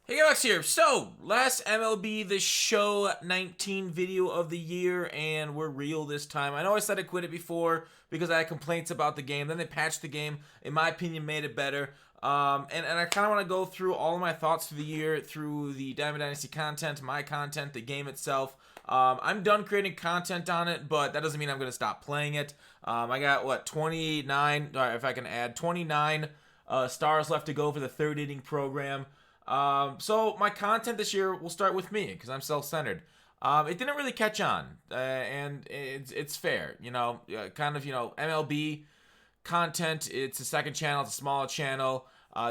Hey Alex here. So, last MLB The Show 19 video of the year, and we're real this time. I know I said I quit it before because I had complaints about the game. Then they patched the game. In my opinion, made it better. And I kind of want to go through all of my thoughts for the year, through the Diamond Dynasty content, my content, the game itself. I'm done creating content on it, but that doesn't mean I'm going to stop playing it. I got, 29, if I can add, 29 stars left to go for the third inning program. So my content this year will start with me because I'm self-centered. It didn't really catch on, and it's fair, MLB content. It's a second channel, it's a smaller channel.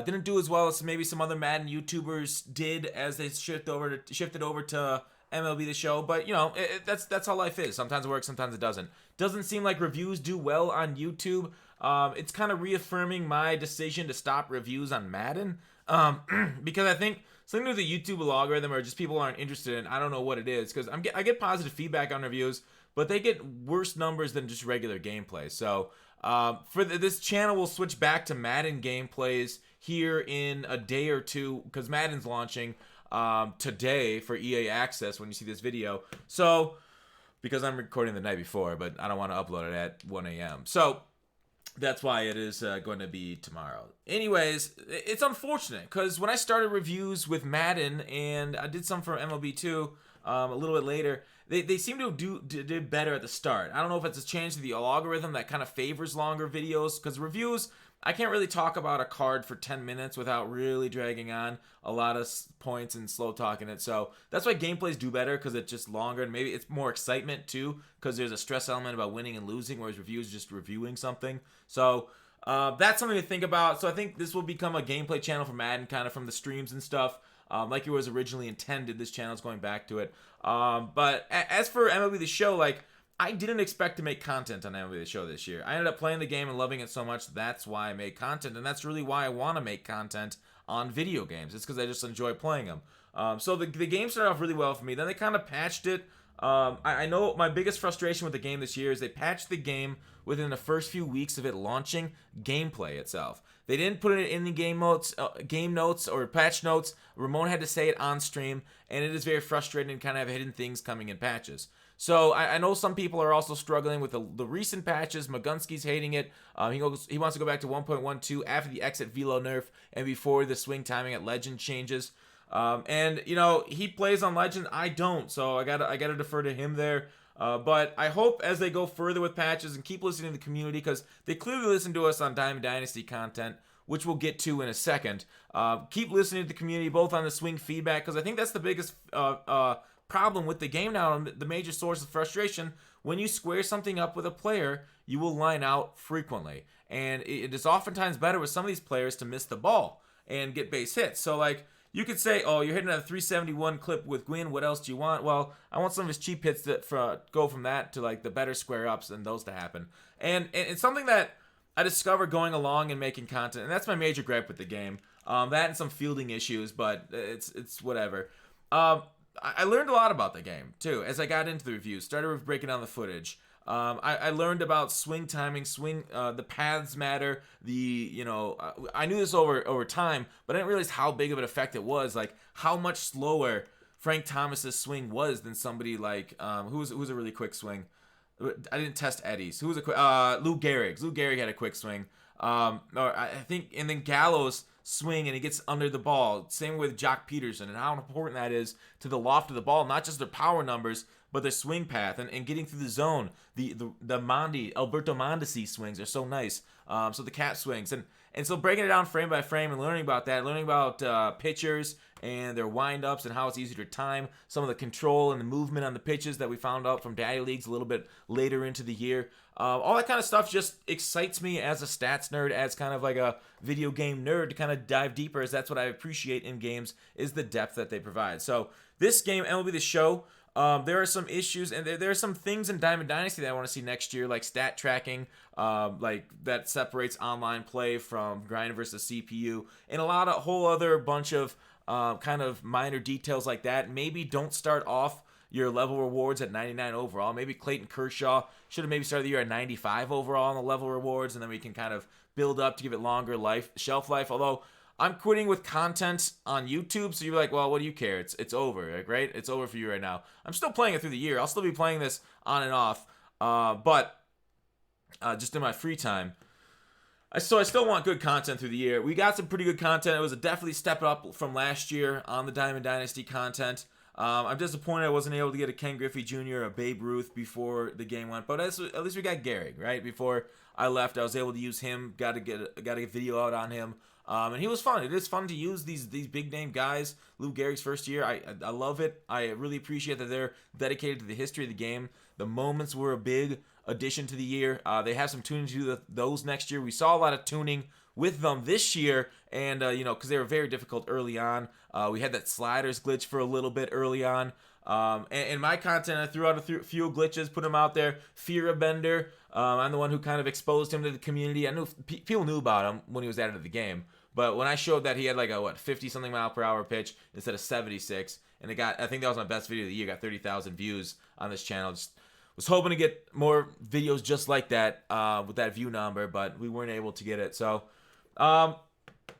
Didn't do as well as maybe some other Madden YouTubers did as they shifted over to MLB The Show. But that's how life is. Sometimes it works, sometimes it doesn't. Doesn't seem like reviews do well on YouTube. It's kind of reaffirming my decision to stop reviews on Madden. Because I think something with the YouTube algorithm or just people aren't interested in. I don't know what it is, because I get positive feedback on reviews, but they get worse numbers than just regular gameplay. So this channel will switch back to Madden gameplays here in a day or two, because Madden's launching today for EA Access when you see this video. So because I'm recording the night before, but I don't want to upload it at 1 a.m. So that's why it is going to be tomorrow. Anyways, it's unfortunate because when I started reviews with Madden, and I did some for MLB too a little bit later, they seem to did better at the start. I don't know if it's a change to the algorithm that kind of favors longer videos, because reviews, I can't really talk about a card for 10 minutes without really dragging on a lot of points and slow talking it. So that's why gameplays do better, because it's just longer, and maybe it's more excitement too, because there's a stress element about winning and losing, whereas reviews just reviewing something. So that's something to think about. So I think this will become a gameplay channel for Madden, kind of from the streams and stuff, like it was originally intended. This channel's going back to it. But as for MLB The Show, I didn't expect to make content on MLB The Show this year. I ended up playing the game and loving it so much, that's why I made content, and that's really why I want to make content on video games. It's because I just enjoy playing them. So the game started off really well for me. Then they kind of patched it. I know my biggest frustration with the game this year is they patched the game within the first few weeks of it launching gameplay itself. They didn't put it in the game notes or patch notes. Ramon had to say it on stream, and it is very frustrating to kind of have hidden things coming in patches. So I know some people are also struggling with the recent patches. Magunski's hating it. He wants to go back to 1.12 after the exit velo nerf and before the swing timing at Legend changes. And he plays on Legend, I don't, so I gotta defer to him there. But I hope as they go further with patches and keep listening to the community, because they clearly listen to us on Diamond Dynasty content, which we'll get to in a second. Keep listening to the community, both on the swing feedback, because I think that's the biggest problem with the game now, and the major source of frustration. When you square something up with a player, you will line out frequently, and it is oftentimes better with some of these players to miss the ball and get base hits. So you could say, oh, you're hitting a 371 clip with Gwynn, what else do you want? Well, I want some of his cheap hits that go from that to the better square ups and those to happen. And it's something that I discovered going along and making content, and that's my major gripe with the game. That and some fielding issues, but it's whatever. I learned a lot about the game too as I got into the reviews. Started with breaking down the footage. I learned about swing timing, the paths matter. I knew this over time, but I didn't realize how big of an effect it was. How much slower Frank Thomas's swing was than somebody who's a really quick swing. I didn't test Eddie's. Who was a quick? Lou Gehrig's. Lou Gehrig had a quick swing. Or I think, and then Gallo's swing and he gets under the ball. Same with Jock Peterson, and how important that is to the loft of the ball, not just their power numbers, but their swing path and getting through the zone. The Alberto Mondesi swings are so nice. So the cat swings and so breaking it down frame by frame and learning about that, learning about pitchers and their windups and how it's easier to time, some of the control and the movement on the pitches that we found out from Daddy Leagues a little bit later into the year. All that kind of stuff just excites me as a stats nerd, as kind of like a video game nerd, to kind of dive deeper, as that's what I appreciate in games, is the depth that they provide. So this game, MLB The Show, there are some issues, and there are some things in Diamond Dynasty that I want to see next year, like stat tracking, that separates online play from grind versus CPU, and a whole other bunch of kind of minor details like that. Maybe don't start off your level rewards at 99 overall. Maybe Clayton Kershaw should have maybe started the year at 95 overall on the level rewards, and then we can kind of build up to give it longer shelf life. Although I'm quitting with content on YouTube, so you're like, well, what do you care? It's over, like, right? It's over for you right now. I'm still playing it through the year. I'll still be playing this on and off, but just in my free time. So I still want good content through the year. We got some pretty good content. It was a definitely step up from last year on the Diamond Dynasty content. I'm disappointed I wasn't able to get a Ken Griffey Jr., a Babe Ruth before the game went, but at least we got Gehrig, right? Before I left, I was able to use him. Got to get a video out on him, and he was fun. It is fun to use these big name guys. Lou Gehrig's first year, I love it. I really appreciate that they're dedicated to the history of the game. The moments were a big addition to the year. They have some tuning to do those next year. We saw a lot of tuning with them this year, and because they were very difficult early on. We had that sliders glitch for a little bit early on. And my content, I threw out a few glitches, put them out there. Fear of Bender, I'm the one who kind of exposed him to the community. I knew people knew about him when he was added to the game, but when I showed that he had like a 50 something mile per hour pitch instead of 76, and I think that was my best video of the year. Got 30,000 views on this channel. Just was hoping to get more videos just like that with that view number, but we weren't able to get it. So I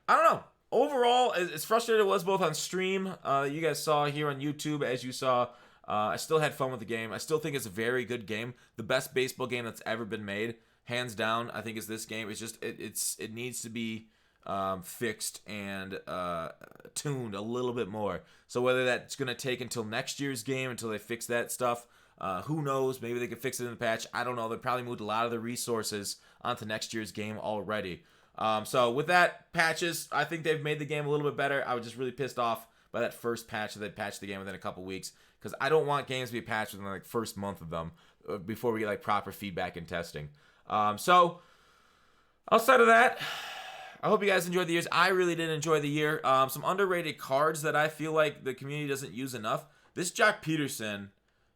don't know. Overall, as frustrated it was both on stream, you guys saw here on YouTube, as you saw, I still had fun with the game. I still think it's a very good game. The best baseball game that's ever been made, hands down, I think is this game. It's just, it needs to be fixed and tuned a little bit more. So whether that's going to take until next year's game, until they fix that stuff, who knows? Maybe they could fix it in the patch. I don't know. They probably moved a lot of the resources onto next year's game already. So with that, patches, I think they've made the game a little bit better. I was just really pissed off by that first patch that they patched the game within a couple weeks, because I don't want games to be patched within like first month of them before we get like proper feedback and testing. So outside of that, I hope you guys enjoyed the years. I really did enjoy the year. Some underrated cards that I feel like the community doesn't use enough. This Jock Peterson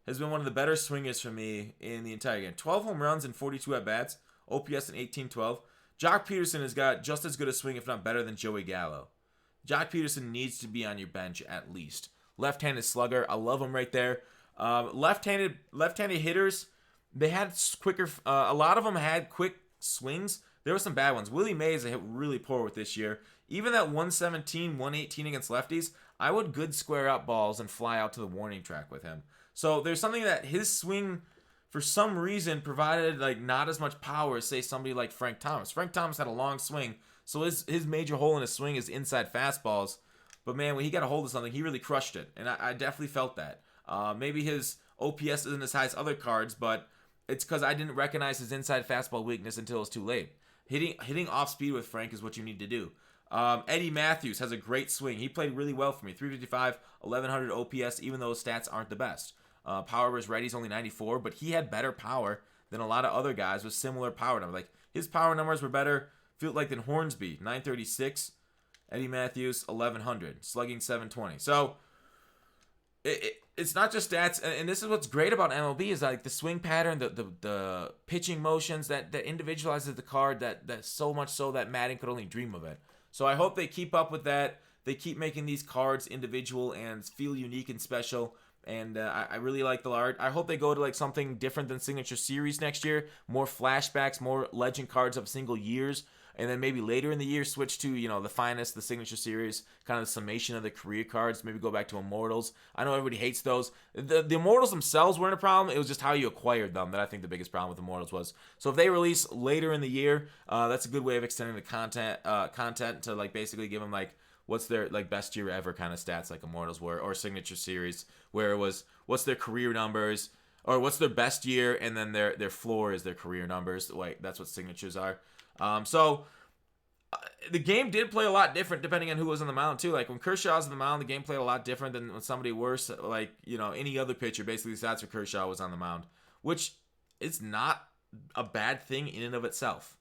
has been one of the better swingers for me in the entire game. 12 home runs and 42 at-bats. OPS in 1812. Jock Peterson has got just as good a swing, if not better, than Joey Gallo. Jock Peterson needs to be on your bench at least. Left-handed slugger. I love him right there. Left-handed hitters, they had quicker. A lot of them had quick swings. There were some bad ones. Willie Mays hit really poor with this year. Even that 117, 118 against lefties, I would good square up balls and fly out to the warning track with him. So there's something that his swing, for some reason, provided like not as much power as, say, somebody like Frank Thomas. Frank Thomas had a long swing, so his major hole in his swing is inside fastballs. But man, when he got a hold of something, he really crushed it, and I definitely felt that. Maybe his OPS isn't as high as other cards, but it's because I didn't recognize his inside fastball weakness until it was too late. Hitting off speed with Frank is what you need to do. Eddie Matthews has a great swing. He played really well for me. 355, 1100 OPS, even though his stats aren't the best. Power versus righties only 94, but he had better power than a lot of other guys with similar power numbers. Like his power numbers were better, feel like, than Hornsby. 936, Eddie Matthews 1100, slugging 720. So it's not just stats, and this is what's great about MLB is like the swing pattern, the pitching motions that individualizes the card that so much so that Madden could only dream of it. So I hope they keep up with that. They keep making these cards individual and feel unique and special. And I really like the art. I hope they go to like something different than Signature Series next year. More flashbacks, more legend cards of single years. And then maybe later in the year switch to, the finest, the Signature Series, kind of the summation of the career cards. Maybe go back to Immortals. I know everybody hates those. The Immortals themselves weren't a problem. It was just how you acquired them that I think the biggest problem with Immortals was. So if they release later in the year, that's a good way of extending the content to like basically give them like what's their like best year ever kind of stats like Immortals were, or Signature Series where it was what's their career numbers or what's their best year and then their floor is their career numbers. Like that's what signatures are. So the game did play a lot different depending on who was on the mound too. Like when Kershaw was on the mound, the game played a lot different than when somebody worse, like any other pitcher. Basically, the stats for Kershaw was on the mound, which is not a bad thing in and of itself.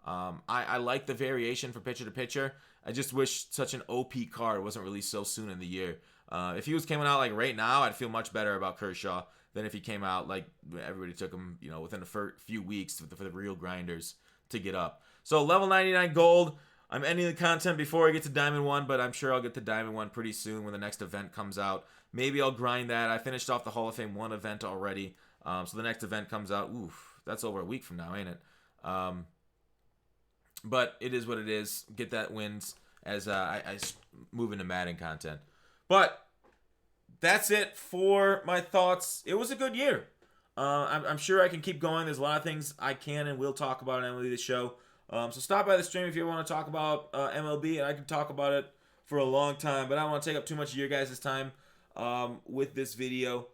I like the variation from pitcher to pitcher. I just wish such an OP card wasn't released so soon in the year. If he was coming out like right now, I'd feel much better about Kershaw than if he came out like everybody took him, within a few weeks for the real grinders to get up. So level 99 gold. I'm ending the content before I get to Diamond 1, but I'm sure I'll get to Diamond 1 pretty soon when the next event comes out. Maybe I'll grind that. I finished off the Hall of Fame 1 event already. So the next event comes out. Oof, that's over a week from now, ain't it? But it is what it is. Get that wins. as I move into Madden content. But that's it for my thoughts. It was a good year. I'm sure I can keep going. There's a lot of things I can and will talk about on MLB The Show. So stop by the stream if you want to talk about MLB, and I can talk about it for a long time, but I don't want to take up too much of your guys' time with this video.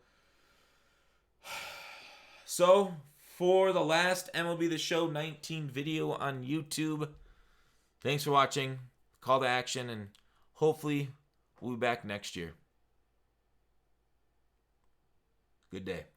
So, for the last MLB The Show 19 video on YouTube, thanks for watching. Call to action, and hopefully we'll be back next year. Good day.